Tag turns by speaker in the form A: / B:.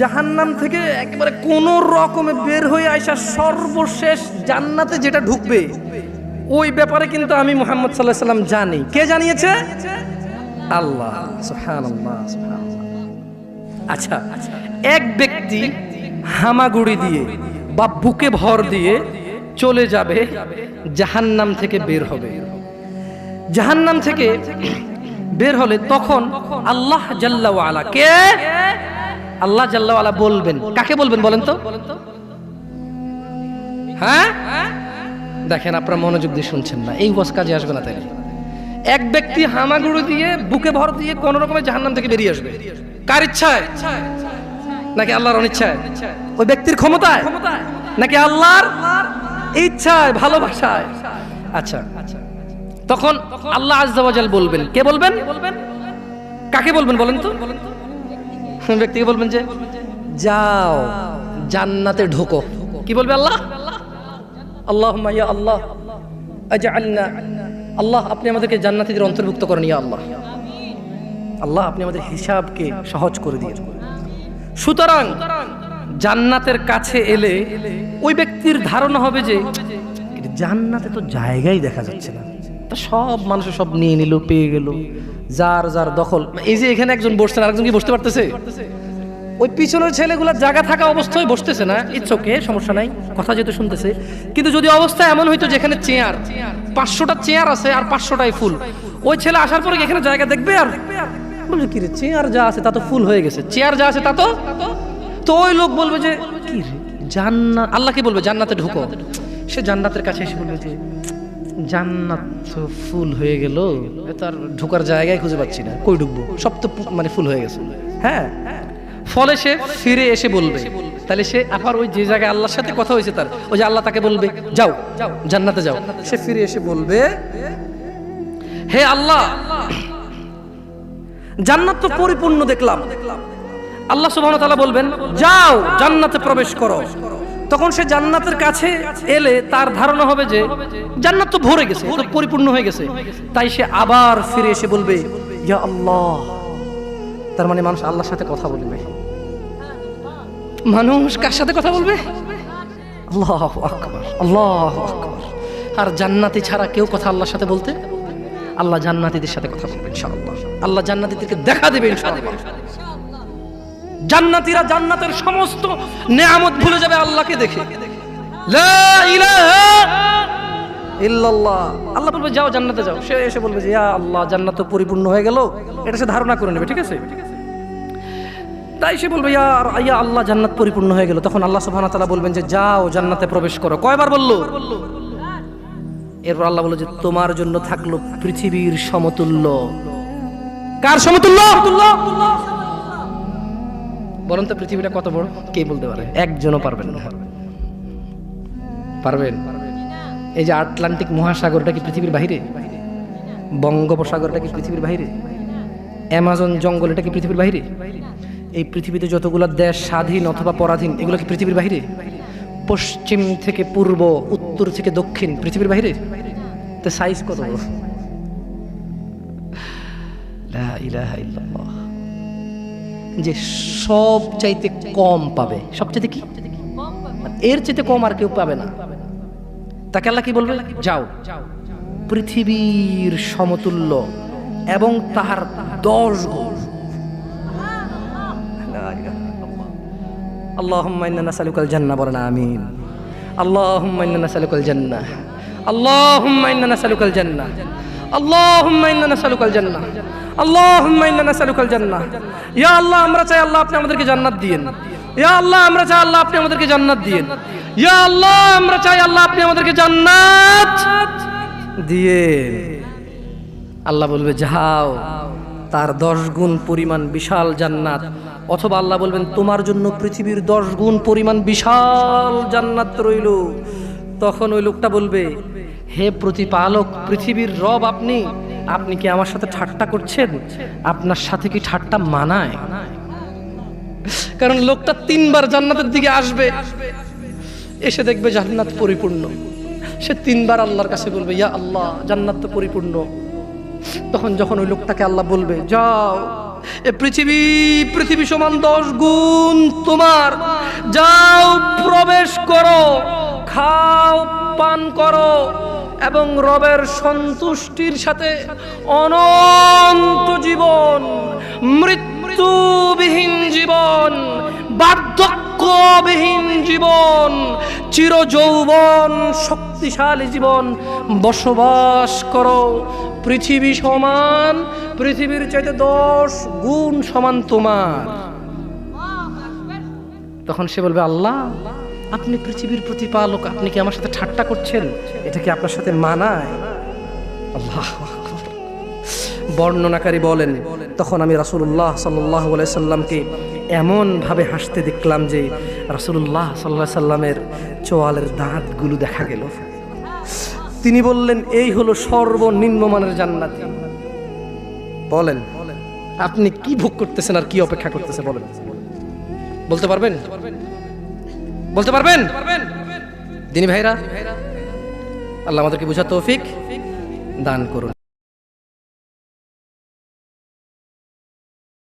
A: জাহান্নাম থেকে একেবারে কোন রকমে বের হয়ে আইসা সর্বশেষ জান্নাতে যেটা ঢুকবে ওই ব্যাপারে কিন্তু আমি মুহাম্মদ সাল্লাল্লাহু আলাইহি সাল্লাম জানি। কে জানিয়েছে? আল্লাহ সুবহানাল্লাহ সুবহানাল্লাহ। আচ্ছা, এক ব্যক্তি হামাগুড়ি দিয়ে বা বুকে ভর দিয়ে চলে যাবে, জাহান্নাম থেকে বের হবে। জাহান্নাম থেকে বের হলে তখন আল্লাহ জাল্লা ওয়া আলা, কে? আল্লাহ জাল্লা ওয়া আলা বলবেন। কাকে বলবেন বলেন তো? হ্যাঁ, দেখেন আপনারা মনোযোগ দিয়ে শুনছেন না, এই ওয়াজ কাজে আসবে না। তাইলে এক ব্যক্তি হামাগুড়ি দিয়ে বুকে ভর দিয়ে কোন রকমে জাহান্নাম থেকে বেরিয়ে আসবে। কার ইচ্ছায়? নাকি আল্লাহর অনিচ্ছায়? ওই ব্যক্তির ক্ষমতায় নাকি আল্লাহর ইচ্ছায়, ভালোবাসায়? আচ্ছা, তখন আল্লাহ আযজা ওয়া জাল বলবেন। কে বলবেন? কাকে বলবেন বলেন তো? ব্যক্তিকে বলবেন যে যাও জান্নাতে ঢোকো। কি বলবে আল্লাহ? আল্লাহুম্মা ইয়া আল্লাহ আজআলনা, আল্লাহ আপনি আমাদেরকে জান্নাতীদের অন্তর্ভুক্ত করেন। ইয়া আল্লাহ, আল্লাহ আপনি আমাদের হিসাবকে সহজ করে দিন। সুতরাং জান্নাতের কাছে এলে ওই ব্যক্তির ধারণা হবে যে জান্নাতে তো জায়গাই দেখা যাচ্ছে না, তা সব মানুষের সব নিয়ে নিল, পেয়ে গেল, যার যার দখল। এই যে এখানে একজন বসছেন, আরেকজন কি বসতে পারতেছে? ওই পিছনের ছেলেগুলা জায়গা থাকা অবস্থায় বসতেছে না, ইটস ওকে, সমস্যা নাই, কথা যেহেতু শুনতেছে। কিন্তু যদি অবস্থা এমন হইতো যেখানে চেয়ার 500টা চেয়ার আছে আর 500টাই ফুল, ওই ছেলে আসার পরে এখানে জায়গা দেখবে আর বলবে কি রে, চেয়ার যা আছে তা তো ফুল হয়ে গেছে, চেয়ার যা আছে তা তো ওই লোক বলবে যে কি রে জান্নাত, আল্লাহকে বলবে জান্নাতে ঢুকো। সে জান্নাতের কাছে এসে বলবে যে জান্নাত তো ফুল হয়ে গেল, তার ঢোকার জায়গায় খুঁজে পাচ্ছি না, কই ঢুকবো, সব তো মানে ফুল হয়ে গেছে। হ্যাঁ, ফলে সে ফিরে এসে বলবে, তাহলে সে আবার ওই যে জায়গায় আল্লাহর সাথে কথা হয়েছে তার, ওই যে আল্লাহ তাকে বলবে যাও জান্নাতে যাও, সে ফিরে এসে বলবে হে আল্লাহ জান্নাত তো পরিপূর্ণ দেখলাম। আল্লাহ সুবহানাহু ওয়া তাআলা বলবেন যাও জান্নাতে প্রবেশ করো। তখন সে জান্নাতের কাছে এলে তার ধারণা হবে যে জান্নাত তো ভরে গেছে, তো পরিপূর্ণ হয়ে গেছে। তাই সে আবার ফিরে এসে বলবে ইয়া আল্লাহ। তার মানে মানুষ আল্লাহর সাথে কথা বলবে। মানুষ কার সাথে কথা বলবে? আল্লাহু আকবার, আল্লাহু আকবার। আর জান্নাতি ছাড়া কেউ কথা আল্লাহর সাথে বলতে? আল্লাহ জান্নাতীদের সাথে কথা বলবে ইনশাআল্লাহ। আল্লাহ জান্নাতীদেরকে দেখা দেবে ইনশাআল্লাহ। জান্নাতীরা জান্নাতের সমস্ত নেয়ামত ভুলে যাবে আল্লাহকে দেখে। লা ইলাহা ইল্লাল্লাহ। আল্লাহ বলবে যাও জান্নাতে যাও। সে এসে বলবে যে ইয়া আল্লাহ জান্নাত তো পরিপূর্ণ হয়ে গেল, এটা সে ধারণা করে নেবে, ঠিক আছে? তাই সে বলবে ইয়া আল্লাহ জান্নাত পরিপূর্ণ হয়ে গেল। তখন আল্লাহ সুবহানাহু ওয়া তাআলা বলবেন যে যাও জান্নাতে প্রবেশ করো। কয়বার বললো? এরপর আল্লাহ বলল যে তোমার জন্য থাকলো পৃথিবীর সমতুল্য। কার সমতুল্য? বলেন তো পৃথিবীটা কত বড়? কে বলতে পারে? একজনও পারবেন না। পারবেন? এই যে আটলান্টিক মহাসাগরটা কি পৃথিবীর বাইরে? বঙ্গোপসাগরটা কি পৃথিবীর বাইরে? অ্যামাজন জঙ্গল এটা কি পৃথিবীর বাইরে? এই পৃথিবীতে যতগুলো দেশ স্বাধীন অথবা পরাধীন এগুলো কি পৃথিবীর বাইরে? পশ্চিম থেকে পূর্ব, উত্তর থেকে দক্ষিণ পৃথিবীর বাইরে? তো সাইজ কত বড়? লা ইলাহা ইল্লাল্লাহ। যে সব চাইতে কম পাবে, সবচাইতে কি এর চাইতে কম আর কেউ পাবে না, তাকে আল্লাহ কি বলবে? যাও পৃথিবীর সমতুল্য এবং তাহার 10 গুণ। আল্লাহুম্মা ইন্না নাসআলুকাল জান্নাহ, বলেন আমিন। আল্লাহুম্মা ইন্না নাসআলুকাল জান্নাহ, আল্লাহুম্মা ইন্না নাসআলুকাল জান্নাহ, আল্লাহুম্মা ইন্না নাসআলুকাল জান্নাহ, আল্লাহুম্মা ইন্না নাসআলুকাল জান্নাহ। ইয়া আল্লাহ আমরা চাই আল্লাহ আপনি আমাদেরকে জান্নাত দিয়েন। ইয়া আল্লাহ আমরা চাই আল্লাহ আপনি আমাদেরকে জান্নাত দিয়েন। ইয়া আল্লাহ আমরা চাই আল্লাহ আপনি আমাদেরকে জান্নাত দিয়েন। আল্লাহ বলবে যাও তার 10 গুণ পরিমাণ বিশাল জান্নাত, অথবা আল্লাহ বলবেন তোমার জন্য পৃথিবীর 10 গুণ পরিমাণ বিশাল জান্নাত রইল। তখন ওই লোকটা বলবে হে প্রতিপালক, পৃথিবীর রব আপনি, আপনি কি আমার সাথে ঠাট্টা করছেন? আপনার সাথে কি ঠাট্টা মানায়? কারণ লোকটা 3 বার জান্নাতের দিকে আসবে, এসে দেখবে জান্নাত পরিপূর্ণ। সে 3 বার আল্লাহর কাছে বলবে ইয়া আল্লাহ জান্নাত তো পরিপূর্ণ। তখন যখন ওই লোকটাকে আল্লাহ বলবে যাও এ পৃথিবী সমান 10 গুণ তোমার। যাও, প্রবেশ করো, খাও, পান করো এবং রবের সন্তুষ্টির সাথে অনন্ত জীবন, মৃত্যুবিহীন জীবন, বার্ধক্যবিহীন জীবন, চিরযৌবন শক্তিশালী জীবন বসবাস করো। পৃথিবী সমান, পৃথিবীর চাইতে 10 গুণ সমান তোমার। তখন সে বলবে, আল্লাহ আপনি পৃথিবীর প্রতিপালক, আপনি কি আমার সাথে ঠাট্টা করছেন? এটা কি আপনার সাথে মানায়? আল্লাহু আকবার। বর্ণনাকারী বলেন, তখন আমি রাসূলুল্লাহ সাল্লাল্লাহু আলাইহি সাল্লামকে এমন ভাবে হাসতে দেখলাম যে রাসূলুল্লাহ সাল্লাল্লাহু আলাইহি সাল্লামের চোয়ালের দাঁতগুলো দেখা গেল। তিনি বললেন, এই হলো সর্বনিম্ন মানের জান্নাতি। বলেন আপনি কি ভোগ করতেছেন আর কি অপেক্ষা করতেছে? বলেন, বলতে পারবেন? বলতে পারবেন? দিনী ভাইরা, আল্লাহ আমাদেরকে বুঝার তৌফিক দান করুন।